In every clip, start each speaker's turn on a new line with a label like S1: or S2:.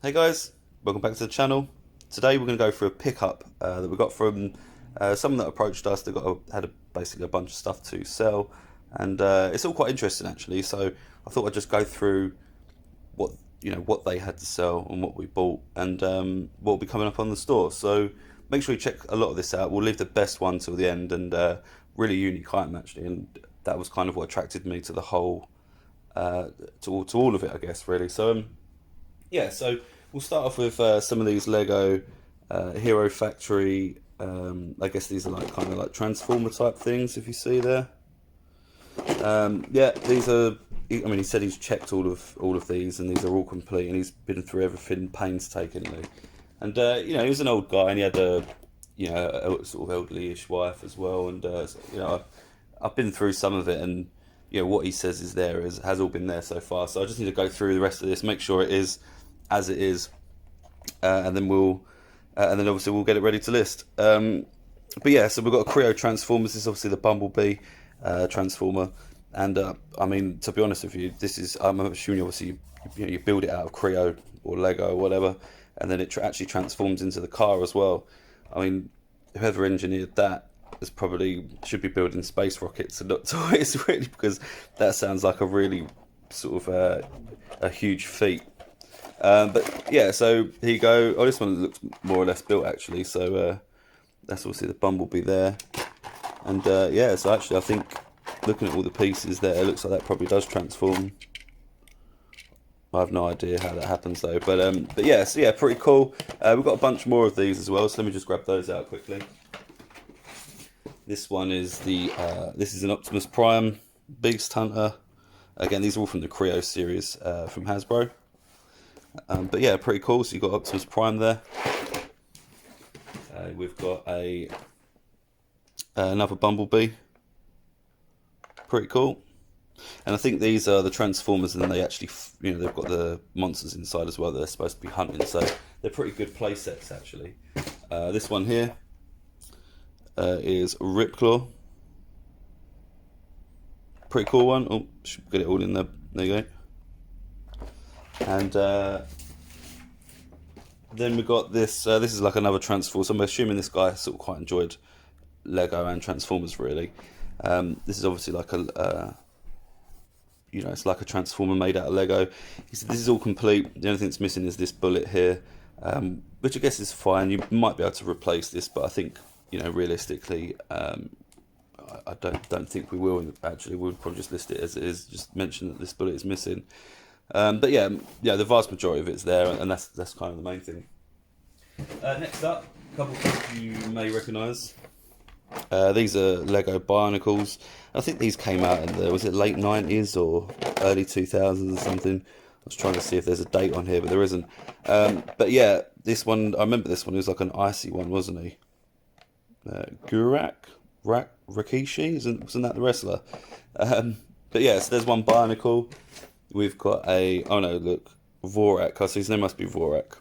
S1: Hey guys, welcome back to the channel. Today we're going to go through a pickup that we got from someone that approached us. They basically a bunch of stuff to sell, and it's all quite interesting actually. So I thought I'd just go through what what they had to sell and what we bought, and what will be coming up on the store. So make sure you check a lot of this out. We'll leave the best one till the end, and really unique item actually, and that was kind of what attracted me to the whole to all of it, I guess, really. So we'll start off with some of these Lego Hero Factory. I guess these are like kind of like Transformer type things, if you see there. Yeah, these are. I mean, he said he's checked all of these, and these are all complete, and he's been through everything painstakingly. And he was an old guy, and he had a sort of elderly-ish wife as well. And I've been through some of it, and what he says is there has all been there so far. So I just need to go through the rest of this, make sure it is as it is, and then obviously we'll get it ready to list. But yeah, so we've got a Creo Transformers. This is obviously the Bumblebee Transformer, and I mean, to be honest with you, this is, I'm assuming obviously you build it out of Creo or Lego or whatever, and then it actually transforms into the car as well. I mean, whoever engineered that should be building space rockets and not toys, really, because that sounds like a really sort of a huge feat. But yeah, so here you go. Oh, this one looks more or less built actually. So that's obviously the Bumblebee there, and yeah. So actually, I think looking at all the pieces there, it looks like that probably does transform. I have no idea how that happens though, but yeah, so yeah, pretty cool. We've got a bunch more of these as well, so let me just grab those out quickly. This one is this is an Optimus Prime Beast Hunter. Again, these are all from the Creo series from Hasbro. But yeah, pretty cool. So you've got Optimus Prime there. We've got another Bumblebee. Pretty cool. And I think these are the Transformers, and they actually, they've got the monsters inside as well that they're supposed to be hunting. So they're pretty good play sets actually. This one here is Ripclaw. Pretty cool one. Oh, should get it all in there. There you go. And then we got this. This is like another Transformer. So I'm assuming this guy sort of quite enjoyed Lego and Transformers, really. This is obviously like it's like a Transformer made out of Lego. He said this is all complete. The only thing that's missing is this bullet here, which I guess is fine. You might be able to replace this, but I think realistically, I don't think we will. Actually, we'll probably just list it as it is. Just mention that this bullet is missing. But yeah, the vast majority of it's there, and that's kind of the main thing. Next up, a couple of things you may recognise. These are Lego Bionicles. I think these came out in was it late 90s or early 2000s or something. I was trying to see if there's a date on here, but there isn't. But yeah, this one, I remember this one. He was like an icy one, wasn't he? Rikishi, wasn't that the wrestler? But yeah, so there's one Bionicle. We've got oh no, look, Vorak. So his name must be Vorak,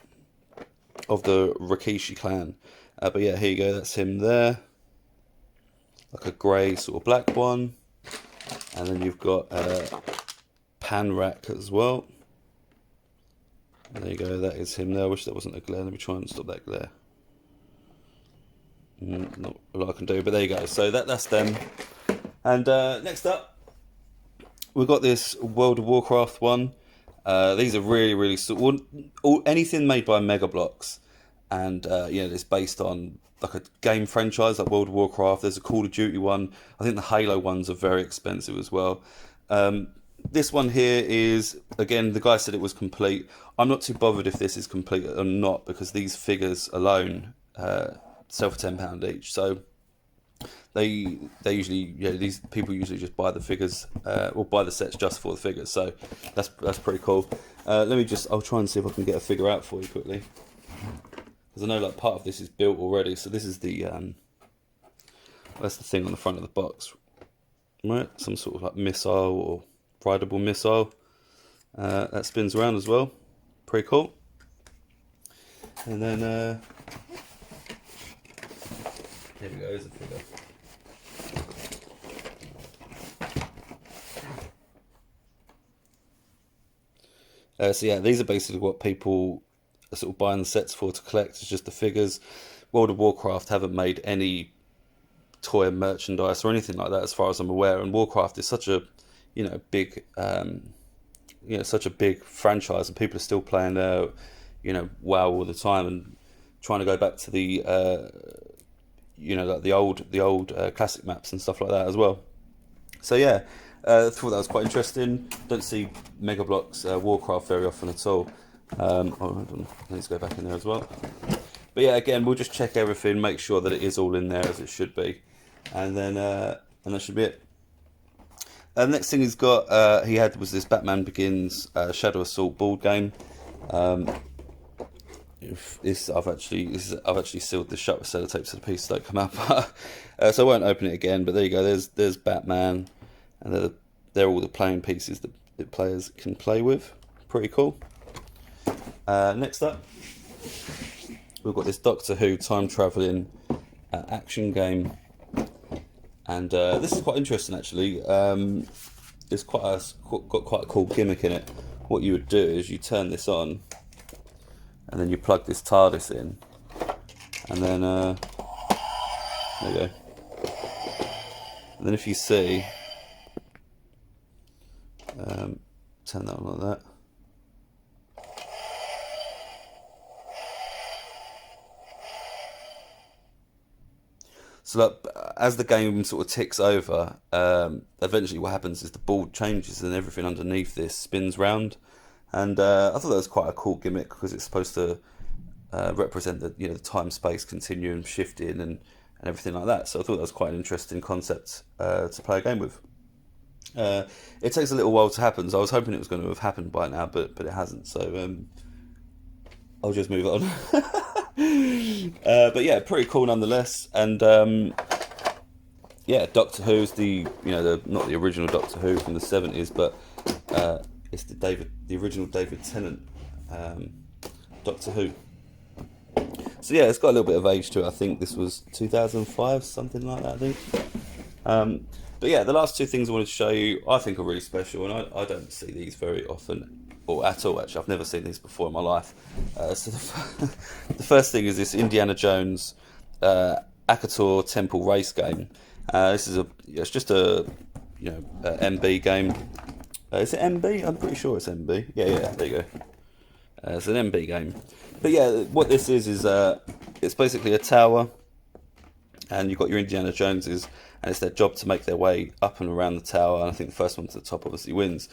S1: of the Rikishi clan. But yeah, here you go, that's him there. Like a grey sort of black one. And then you've got Panrak as well. And there you go, that is him there. I wish that wasn't a glare. Let me try and stop that glare. Not a lot I can do, but there you go. So that's them. And next up, we've got this World of Warcraft one. These are really anything made by Mega Bloks, and it's based on like a game franchise like World of Warcraft. There's a Call of Duty one. I think the Halo ones are very expensive as well. This one here is, again, the guy said it was complete. I'm not too bothered if this is complete or not, because these figures alone sell for £10 each. So they usually, these people usually just buy the figures or buy the sets just for the figures. So that's pretty cool. I'll try and see if I can get a figure out for you quickly, because I know like part of this is built already. So this is that's the thing on the front of the box, right? Some sort of like missile or rideable missile that spins around as well. Pretty cool. And then here we go. Here's a figure. So yeah, these are basically what people are sort of buying the sets for to collect. It's just the figures. World of Warcraft haven't made any toy merchandise or anything like that, as far as I'm aware. And Warcraft is such a, big, such a big franchise, and people are still playing WoW all the time and trying to go back to the, like the old classic maps and stuff like that as well. So yeah, I thought that was quite interesting. Don't see Mega Bloks Warcraft very often at all. Hold on, I need to go back in there as well. But yeah, again, we'll just check everything, make sure that it is all in there as it should be, and then that should be it. The next thing he had was this Batman Begins Shadow Assault board game. I've actually sealed this shut with sellotape so the pieces don't come out. So I won't open it again. But there you go. There's Batman, and they're all the playing pieces that players can play with. Pretty cool. Next up, we've got this Doctor Who time traveling action game, and this is quite interesting actually. It's got quite a cool gimmick in it. What you would do is you turn this on, and then you plug this TARDIS in, and then there you go. And then if you see, turn that on like that. So like, as the game sort of ticks over, eventually what happens is the board changes and everything underneath this spins round. And I thought that was quite a cool gimmick because it's supposed to represent the time space continuum shifting and everything like that. So I thought that was quite an interesting concept to play a game with. It takes a little while to happen, so I was hoping it was going to have happened by now, but it hasn't. So I'll just move on. But yeah, pretty cool nonetheless. And yeah, Doctor Who's not the original Doctor Who from the 70s, but it's the original David Tennant Doctor Who. So yeah, it's got a little bit of age to it. I think this was 2005, something like that, I think. But yeah, the last two things I wanted to show you, I think are really special, and I don't see these very often, or at all actually. I've never seen these before in my life. So the first thing is this Indiana Jones Akator Temple race game. This is it's just a MB game. Is it MB? I'm pretty sure it's MB. Yeah, there you go. It's an MB game. But yeah, what this is it's basically a tower, and you've got your Indiana Joneses, and it's their job to make their way up and around the tower, and I think the first one to the top obviously wins.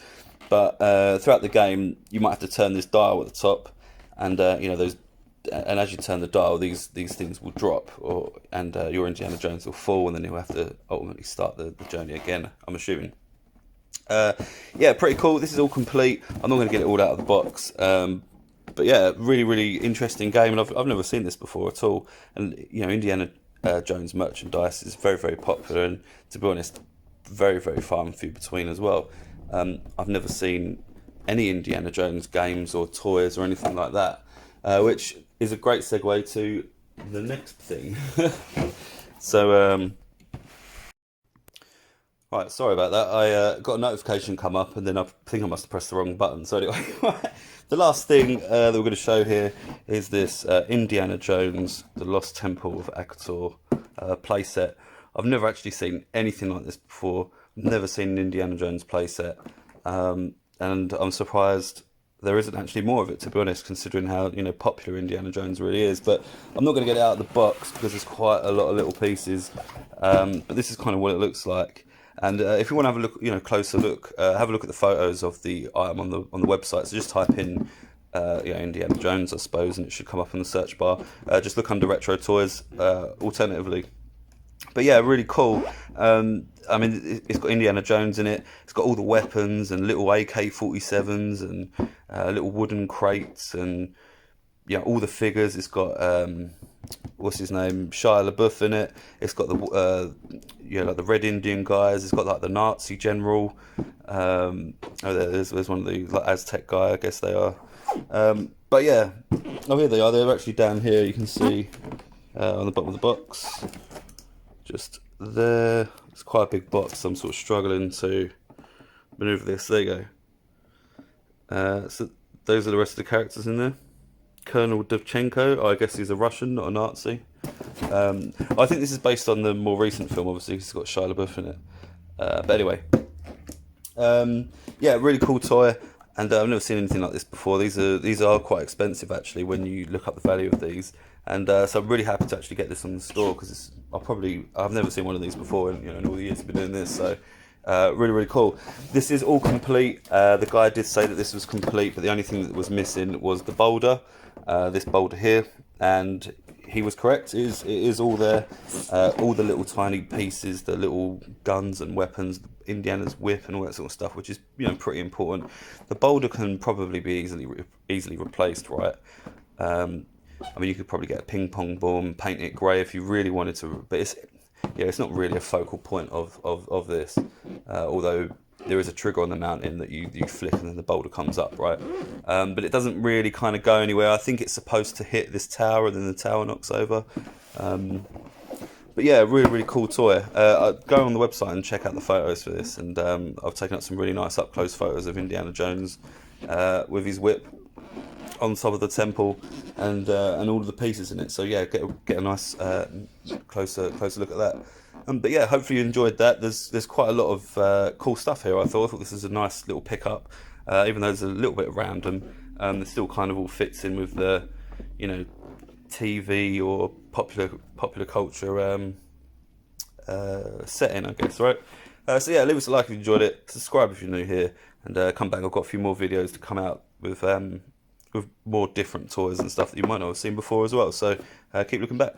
S1: But throughout the game, you might have to turn this dial at the top, and and as you turn the dial, these things will drop, and your Indiana Jones will fall, and then you'll have to ultimately start the journey again, I'm assuming. Yeah, pretty cool. This is all complete. I'm not going to get it all out of the box. But yeah, really, really interesting game, and I've never seen this before at all. And Indiana Jones merchandise is very, very popular, and to be honest, very, very far and few between as well. I've never seen any Indiana Jones games or toys or anything like that, which is a great segue to the next thing. So, right, sorry about that. I got a notification come up, and then I think I must have pressed the wrong button. So anyway, the last thing that we're going to show here is this Indiana Jones, The Lost Temple of Akator playset. I've never actually seen anything like this before. I've never seen an Indiana Jones playset, and I'm surprised there isn't actually more of it, to be honest, considering how popular Indiana Jones really is. But I'm not going to get it out of the box because there's quite a lot of little pieces. But this is kind of what it looks like. And if you want to have a look, closer look, have a look at the photos of the item on the website. So just type in Indiana Jones, I suppose, and it should come up in the search bar. Just look under retro toys, alternatively. But yeah, really cool. I mean, it's got Indiana Jones in it. It's got all the weapons and little AK-47s and little wooden crates and all the figures. It's got what's his name, Shia LaBeouf in it. It's got the like the Red Indian guys. It's got like the Nazi general. There's one of the Aztec guy, I guess they are. But yeah, here they are. They're actually down here. You can see on the bottom of the box. Just there. It's quite a big box. I'm sort of struggling to maneuver this. There you go. So those are the rest of the characters in there. Colonel Dovchenko. I guess he's a Russian, not a Nazi. I think this is based on the more recent film, obviously, 'cause it's got Shia LaBeouf in it. But anyway, yeah, really cool toy, and I've never seen anything like this before. These are quite expensive actually when you look up the value of these, and so I'm really happy to actually get this on the store because I've never seen one of these before, and in all the years I've been doing this, so. Really cool. This is all complete. The guy did say that this was complete, but the only thing that was missing was the boulder, this boulder here, and he was correct. It is all there, all the little tiny pieces, the little guns and weapons, Indiana's whip and all that sort of stuff, which is pretty important. The boulder can probably be easily replaced, right? I mean, you could probably get a ping pong ball and paint it grey if you really wanted to, but it's not really a focal point of this, although there is a trigger on the mountain that you flick and then the boulder comes up, right? But it doesn't really kind of go anywhere. I think it's supposed to hit this tower and then the tower knocks over. But yeah, really cool toy. Go on the website and check out the photos for this, and I've taken out some really nice up close photos of Indiana Jones with his whip on top of the temple and all of the pieces in it. So yeah, get a nice closer look at that. But yeah, hopefully you enjoyed that. There's quite a lot of cool stuff here. I thought this was a nice little pickup, even though there's a little bit random. It still kind of all fits in with the TV or popular culture setting, I guess, right? So yeah, leave us a like if you enjoyed it. Subscribe if you're new here, and come back. I've got a few more videos to come out with more different toys and stuff that you might not have seen before as well. So keep looking back.